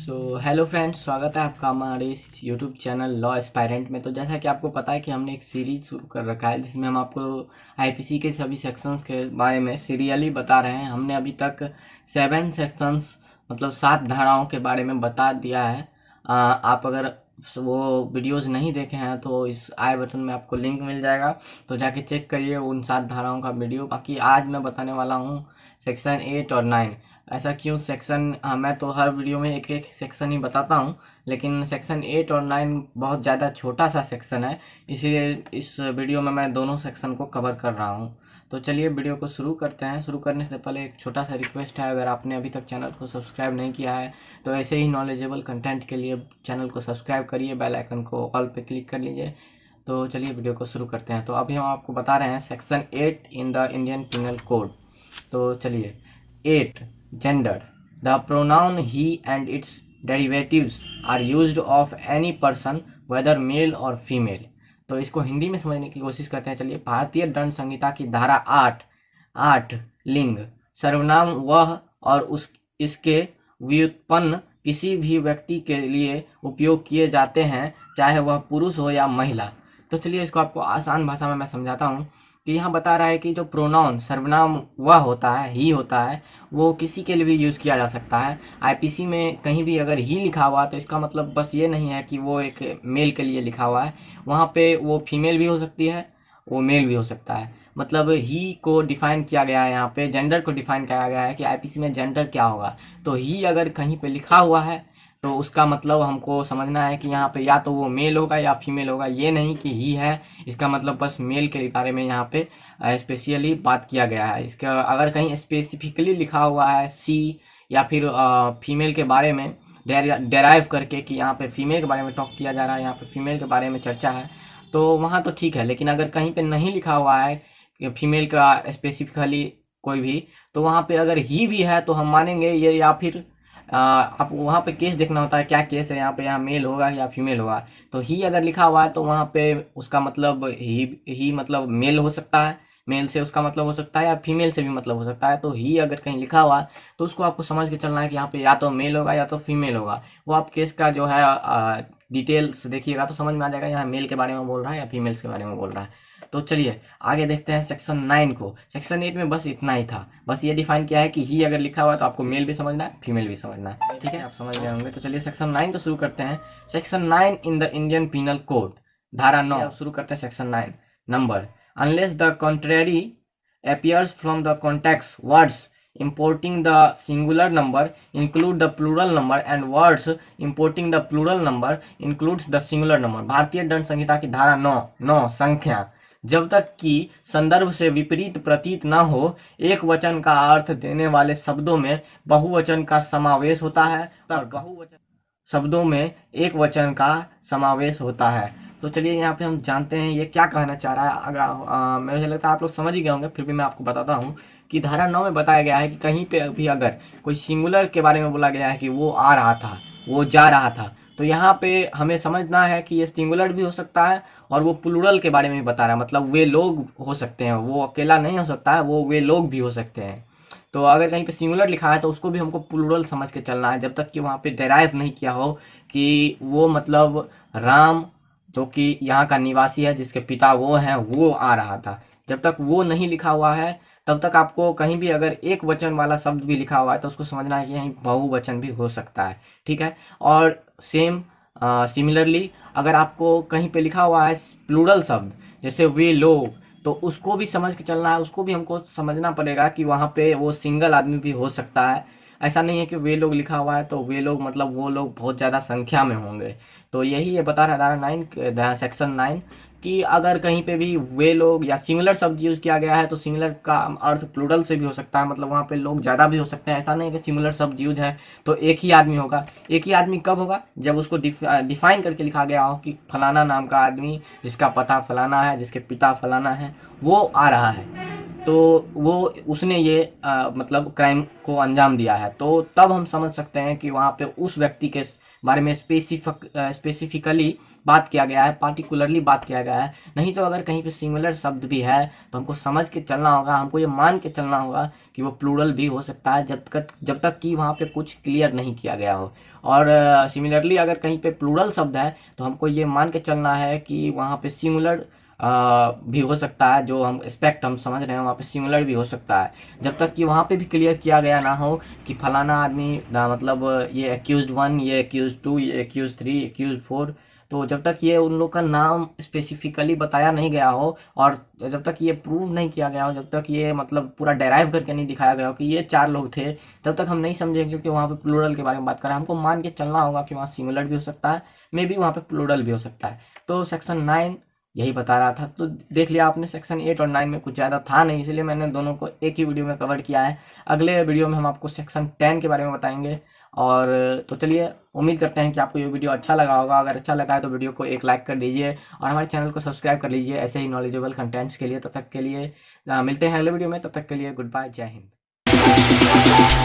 Hello friends, स्वागत है आपका हमारे इस यूट्यूब चैनल लॉ एस्पायरेंट में। तो जैसा कि आपको पता है कि हमने एक सीरीज शुरू कर रखा है जिसमें हम आपको आईपीसी के सभी सेक्शंस के बारे में सीरियली बता रहे हैं। हमने अभी तक 7 सेक्शंस मतलब 7 धाराओं के बारे में बता दिया है। आप अगर वो वीडियोस नहीं देखे हैं तो इस आई बटन में आपको लिंक मिल जाएगा, तो जाके चेक करिए उन 7 धाराओं का वीडियो। बाकी आज मैं बताने वाला हूँ सेक्शन 8 और 9। ऐसा क्यों सेक्शन, मैं तो हर वीडियो में एक एक सेक्शन ही बताता हूँ, लेकिन सेक्शन 8 और 9 बहुत ज़्यादा छोटा सा सेक्शन है, इसीलिए इस वीडियो में मैं दोनों सेक्शन को कवर कर रहा हूँ। तो चलिए वीडियो को शुरू करते हैं। शुरू करने से पहले एक छोटा सा रिक्वेस्ट है, अगर आपने अभी तक चैनल को सब्सक्राइब नहीं किया है तो ऐसे ही नॉलेजेबल कंटेंट के लिए चैनल को सब्सक्राइब करिए, बेल आइकन को ऑल पे क्लिक कर लीजिए। तो चलिए वीडियो को शुरू करते हैं। तो अभी हम आपको बता रहे हैं section 8 in the Indian penal code. तो चलिए 8 gender. The pronoun he and its derivatives are used of any person whether male or female। तो इसको हिंदी में समझने की कोशिश करते हैं। चलिए, भारतीय दंड संहिता की धारा 8 लिंग सर्वनाम वह और इसके व्युत्पन्न किसी भी व्यक्ति के लिए उपयोग किए जाते हैं, चाहे वह पुरुष हो या महिला। तो चलिए इसको आपको आसान भाषा में मैं समझाता हूँ कि यहाँ बता रहा है कि जो प्रोनाउन सर्वनाम वह होता है, ही होता है, वो किसी के लिए भी यूज़ किया जा सकता है। आईपीसी में कहीं भी अगर ही लिखा हुआ है तो इसका मतलब बस ये नहीं है कि वो एक मेल के लिए लिखा हुआ है। वहाँ पे वो फीमेल भी हो सकती है, वो मेल भी हो सकता है। मतलब ही को डिफाइन किया गया है, यहाँ पे जेंडर को डिफाइन किया गया है कि आईपीसी में जेंडर क्या होगा। तो ही अगर कहीं पे लिखा हुआ है तो उसका मतलब हमको समझना है कि यहाँ पे या तो वो मेल होगा या फीमेल होगा, ये नहीं कि ही है इसका मतलब बस मेल के बारे में यहाँ पे स्पेशली बात किया गया है। इसका अगर कहीं स्पेसिफिकली लिखा हुआ है सी या फिर फीमेल के बारे में डेराइव करके कि यहाँ पे फीमेल के बारे में टॉक किया जा रहा है, यहाँ पे फीमेल के बारे में चर्चा है, तो वहाँ तो ठीक है। लेकिन अगर कहीं पे नहीं लिखा हुआ है फीमेल का स्पेसिफिकली कोई भी, तो वहाँ पे अगर ही भी है तो हम मानेंगे ये, या फिर आप वहाँ पे केस देखना होता है क्या केस है, यहाँ पे यहाँ मेल होगा या फीमेल होगा। तो ही अगर लिखा हुआ है तो वहाँ पे उसका मतलब ही मतलब मेल हो सकता है, मेल से उसका मतलब हो सकता है, या फीमेल से भी मतलब हो सकता है। तो ही अगर कहीं लिखा हुआ है तो उसको आपको समझ के चलना है कि यहाँ पे या तो मेल होगा या तो फीमेल होगा। वो आप केस का जो है डिटेल्स देखिएगा तो समझ में आ जाएगा यहाँ मेल के बारे में बोल रहा है या फीमेल्स के बारे में बोल रहा है। तो चलिए आगे देखते हैं सेक्शन 9 को। सेक्शन 8 में बस इतना ही था, बस ये डिफाइन किया है कि ही अगर लिखा हुआ है तो आपको मेल भी समझना है, फीमेल भी समझना है। ठीक है, आप समझ गए होंगे। तो चलिए सेक्शन 9 तो शुरू करते हैं। Section 9 in the Indian penal code, धारा 9। अब शुरू करते हैं section 9 number. Unless the contrary appears from the context, words importing the singular number include the plural number and words importing the plural number includes the singular number। भारतीय दंड संहिता की धारा 9 संख्या। जब तक कि संदर्भ से विपरीत प्रतीत न हो, एक वचन का अर्थ देने वाले शब्दों में बहुवचन का समावेश होता है, तब बहुवचन शब्दों में एक वचन का समावेश होता है। तो चलिए यहाँ पे हम जानते हैं ये क्या कहना चाह रहा है। अगर मुझे लगता है आप लोग समझ ही गए होंगे, फिर भी मैं आपको बताता हूँ कि धारा 9 में बताया गया है कि कहीं पे भी अगर कोई सिंगुलर के बारे में बोला गया है कि वो आ रहा था, वो जा रहा था, तो यहाँ पे हमें समझना है कि ये सिंगुलर भी हो सकता है और वो प्लूरल के बारे में भी बता रहा है, मतलब वे लोग हो सकते हैं, वो अकेला नहीं हो सकता है, वो वे लोग भी हो सकते हैं। तो अगर कहीं पे सिंगुलर लिखा है तो उसको भी हमको प्लूरल समझ के चलना है, जब तक कि वहाँ पे डेराइव नहीं किया हो कि वो मतलब राम जो कि यहाँ का निवासी है, जिसके पिता वो हैं, वो आ रहा था। जब तक वो नहीं लिखा हुआ है तब तक आपको कहीं भी अगर एक वचन वाला शब्द भी लिखा हुआ है तो उसको समझना है कि यहीं बहुवचन भी हो सकता है। ठीक है, और सेम सिमिलरली अगर आपको कहीं पे लिखा हुआ है प्लूरल शब्द जैसे वे लोग, तो उसको भी समझ के चलना है, उसको भी हमको समझना पड़ेगा कि वहाँ पे वो सिंगल आदमी भी हो सकता है। ऐसा नहीं है कि वे लोग लिखा हुआ है तो वे लोग मतलब वो लोग बहुत ज़्यादा संख्या में होंगे। तो यही ये बता रहा है धारा 9 सेक्शन 9 कि अगर कहीं पे भी वे लोग या सिंगुलर शब्द यूज़ किया गया है तो सिंगुलर का अर्थ प्लूरल से भी हो सकता है, मतलब वहाँ पे लोग ज़्यादा भी हो सकते हैं। ऐसा नहीं कि सिंगुलर शब्द यूज है तो एक ही आदमी होगा। एक ही आदमी कब होगा? जब उसको डिफाइन करके लिखा गया हो कि फलाना नाम का आदमी जिसका पता फलाना है, जिसके पिता फलाना है, वो आ रहा है। तो वो उसने ये मतलब क्राइम को अंजाम दिया है, तो तब हम समझ सकते हैं कि वहाँ पे उस व्यक्ति के बारे में स्पेसिफिकली बात किया गया है, पार्टिकुलरली बात किया गया है। नहीं तो अगर कहीं पे सिंगुलर शब्द भी है तो हमको समझ के चलना होगा, हमको ये मान के चलना होगा कि वो प्लूरल भी हो सकता है, जब तक कि वहाँ पे कुछ क्लियर नहीं किया गया हो। और सिमिलरली अगर कहीं पे प्लूरल शब्द है तो हमको ये मान के चलना है कि वहाँ पे सिंगुलर भी हो सकता है, जो हम एस्पेक्ट हम समझ रहे हैं वहाँ पे सिमिलर भी हो सकता है, जब तक कि वहाँ पे भी क्लियर किया गया ना हो कि फलाना आदमी मतलब ये एक्यूज्ड 1, ये एक्यूज्ड 2, ये एक्यूज्ड 3, एक्यूज्ड 4। तो जब तक ये उन लोग का नाम स्पेसिफिकली बताया नहीं गया हो और जब तक ये प्रूव नहीं किया गया हो, जब तक ये मतलब पूरा डेराइव करके नहीं दिखाया गया हो कि ये 4 लोग थे, तब तक हम नहीं समझेंगे, क्योंकि वहाँ पे प्लूरल के बारे में बात कर रहे हैं। हमको मान के चलना होगा कि वहाँ सिमिलर भी हो सकता है, मे बी वहाँ पे प्लूरल भी हो सकता है। तो सेक्शन 9 यही बता रहा था। तो देख लिया आपने, सेक्शन 8 और 9 में कुछ ज़्यादा था नहीं, इसलिए मैंने दोनों को एक ही वीडियो में कवर किया है। अगले वीडियो में हम आपको सेक्शन 10 के बारे में बताएंगे। और तो चलिए, उम्मीद करते हैं कि आपको ये वीडियो अच्छा लगा होगा। अगर अच्छा लगा है तो वीडियो को एक लाइक कर दीजिए और हमारे चैनल को सब्सक्राइब कर लीजिए ऐसे ही नॉलेजेबल कंटेंट्स के लिए। तब तक के लिए मिलते हैं अगले वीडियो में, तब तक के लिए गुड बाय, जय हिंद।